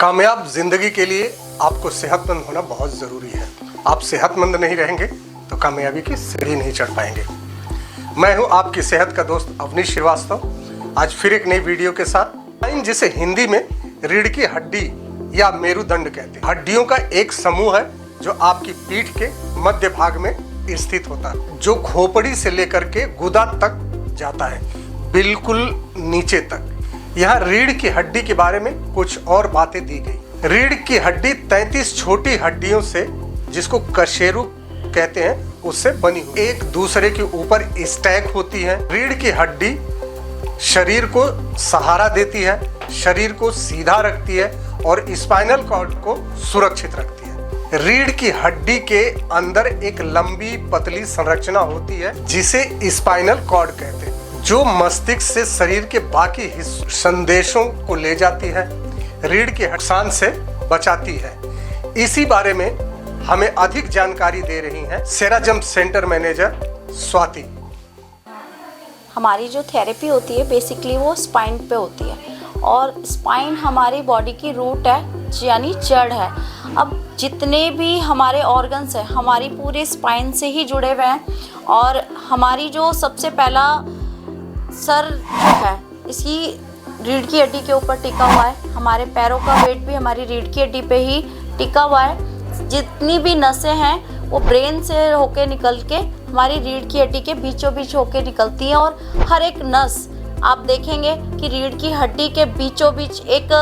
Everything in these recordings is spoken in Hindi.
कामयाब जिंदगी के लिए आपको सेहतमंद होना बहुत ज़रूरी है। आप सेहतमंद नहीं रहेंगे तो कामयाबी की सीढ़ी नहीं चढ़ पाएंगे। मैं हूं आपकी सेहत का दोस्त अवनीश श्रीवास्तव। आज फिर एक नई वीडियो के साथ, जिसे हिंदी में रीढ़ की हड्डी या मेरुदंड कहते हैं। हड्डियों का एक समूह है जो आपकी पीठ के मध्य भाग में स्थित होता है, जो खोपड़ी से लेकर के गुदा तक जाता है, बिल्कुल नीचे तक। यहाँ रीढ़ की हड्डी के बारे में कुछ और बातें दी गई। रीढ़ की हड्डी 33 छोटी हड्डियों से, जिसको कशेरु कहते हैं, उससे बनी हुई एक दूसरे के ऊपर स्टैक होती है। रीढ़ की हड्डी शरीर को सहारा देती है, शरीर को सीधा रखती है और स्पाइनल कॉर्ड को सुरक्षित रखती है। रीढ़ की हड्डी के अंदर एक लंबी पतली संरचना होती है जिसे स्पाइनल कॉर्ड कहते हैं, जो मस्तिष्क से शरीर के बाकी संदेशों को ले जाती है, रीढ़ के नुकसान से बचाती है। इसी बारे में हमें अधिक जानकारी दे रही हैं सेराजम सेंटर मैनेजर स्वाति। हमारी जो थेरेपी होती है बेसिकली वो स्पाइन पे होती है, और स्पाइन हमारी बॉडी की रूट है, यानी जड़ है। अब जितने भी हमारे ऑर्गन्स हैं हमारी पूरे स्पाइन से ही जुड़े हुए हैं, और हमारी जो सबसे पहला सर जो है इसकी रीढ़ की हड्डी के ऊपर टिका हुआ है। हमारे पैरों का वेट भी हमारी रीढ़ की हड्डी पे ही टिका हुआ है। जितनी भी नसें हैं वो ब्रेन से होके निकल के हमारी रीढ़ की हड्डी के बीचों बीच होके निकलती हैं, और हर एक नस आप देखेंगे कि रीढ़ की हड्डी के बीचों बीच एक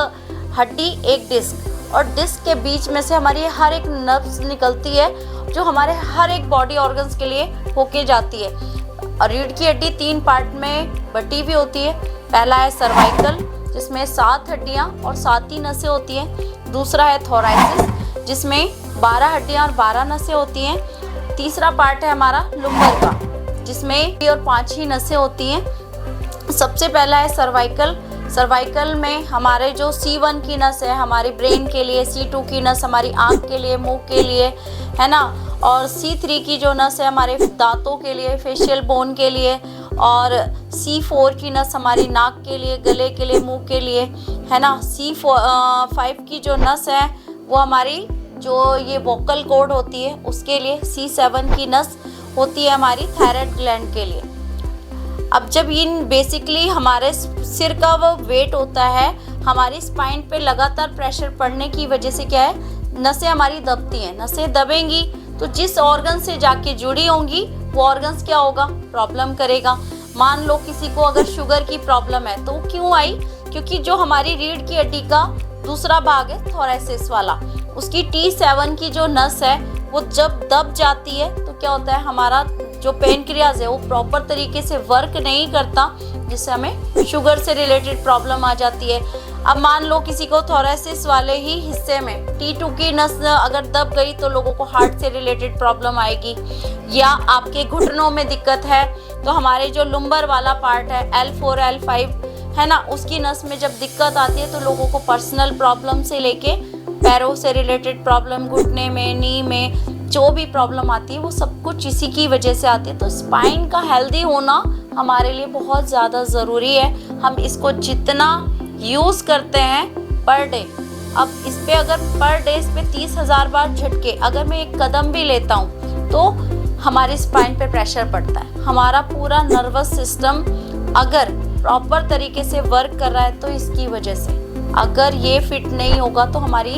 हड्डी, एक डिस्क, और डिस्क के बीच में से हमारी हर एक नर्व्स निकलती है जो हमारे हर एक बॉडी ऑर्गन्स के लिए होके जाती है। और रीढ़ की हड्डी 3 पार्ट में बटी हुई होती है। पहला है सर्वाइकल, जिसमें 7 हड्डियां और 7 ही नसें होती हैं। दूसरा है थोराइसिस, जिसमें 12 हड्डियां और 12 नसें होती हैं। तीसरा पार्ट है हमारा लुम्बर का, जिसमें 5 ही नसें होती हैं। सबसे पहला है सर्वाइकल। सर्वाइकल में हमारे जो C1 की नस है हमारी ब्रेन के लिए, C2 की नस हमारी आँख के लिए, मुंह के लिए, है ना, और C3 की जो नस है हमारे दांतों के लिए, फेशियल बोन के लिए, और C4 की नस हमारी नाक के लिए, गले के लिए, मुंह के लिए, है ना। C5 की जो नस है वो हमारी जो ये वोकल कॉर्ड होती है उसके लिए। C7 की नस होती है हमारी थायराइड ग्लैंड के लिए। अब जब इन बेसिकली हमारे सिर का वो वेट होता है, हमारी स्पाइन पे लगातार प्रेशर पड़ने की वजह से क्या है, नसें हमारी दबती हैं। नसें दबेंगी तो जिस ऑर्गन से जाके जुड़ी होंगी वो ऑर्गन्स क्या होगा, प्रॉब्लम करेगा। मान लो किसी को अगर शुगर की प्रॉब्लम है तो क्यों आई, क्योंकि जो हमारी रीढ़ की हड्डी का दूसरा भाग है थोरैसिस वाला, उसकी T7 की जो नस है वो जब दब जाती है तो क्या होता है, हमारा जो पेनक्रियाज है वो प्रॉपर तरीके से वर्क नहीं करता, जिससे हमें शुगर से रिलेटेड प्रॉब्लम आ जाती है। अब मान लो किसी को थोरैसिस वाले ही हिस्से में T2 की नस अगर दब गई तो लोगों को हार्ट से रिलेटेड प्रॉब्लम आएगी। या आपके घुटनों में दिक्कत है तो हमारे जो लुम्बर वाला पार्ट है L4 L5 है ना, उसकी नस में जब दिक्कत आती है तो लोगों को पर्सनल प्रॉब्लम से लेके पैरों से रिलेटेड प्रॉब्लम, घुटने में, नी में जो भी प्रॉब्लम आती है वो सब कुछ इसी की वजह से आती है। तो स्पाइन का हेल्दी होना हमारे लिए बहुत ज़्यादा ज़रूरी है। हम इसको जितना यूज़ करते हैं पर डे, अब इस पे अगर पर डे इस पे 30,000 बार झटके अगर मैं एक कदम भी लेता हूँ तो हमारी स्पाइन पे प्रेशर पड़ता है। हमारा पूरा नर्वस सिस्टम अगर प्रॉपर तरीके से वर्क कर रहा है तो इसकी वजह से, अगर ये फिट नहीं होगा तो हमारी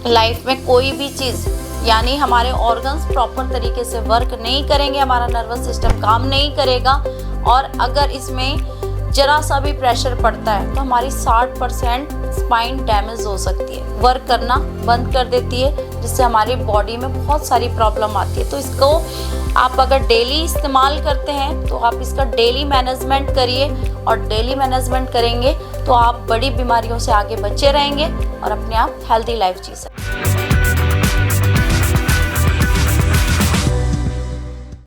लाइफ में कोई भी चीज़, यानी हमारे ऑर्गन्स प्रॉपर तरीके से वर्क नहीं करेंगे, हमारा नर्वस सिस्टम काम नहीं करेगा, और अगर इसमें जरा सा भी प्रेशर पड़ता है तो हमारी 60% स्पाइन डैमेज हो सकती है, वर्क करना बंद कर देती है, जिससे हमारी बॉडी में बहुत सारी प्रॉब्लम आती है। तो इसको आप अगर डेली इस्तेमाल करते हैं तो आप इसका डेली मैनेजमेंट करिए, और डेली मैनेजमेंट करेंगे तो आप बड़ी बीमारियों से आगे बचे रहेंगे और अपने आप हेल्दी लाइफ जी सकते हैं।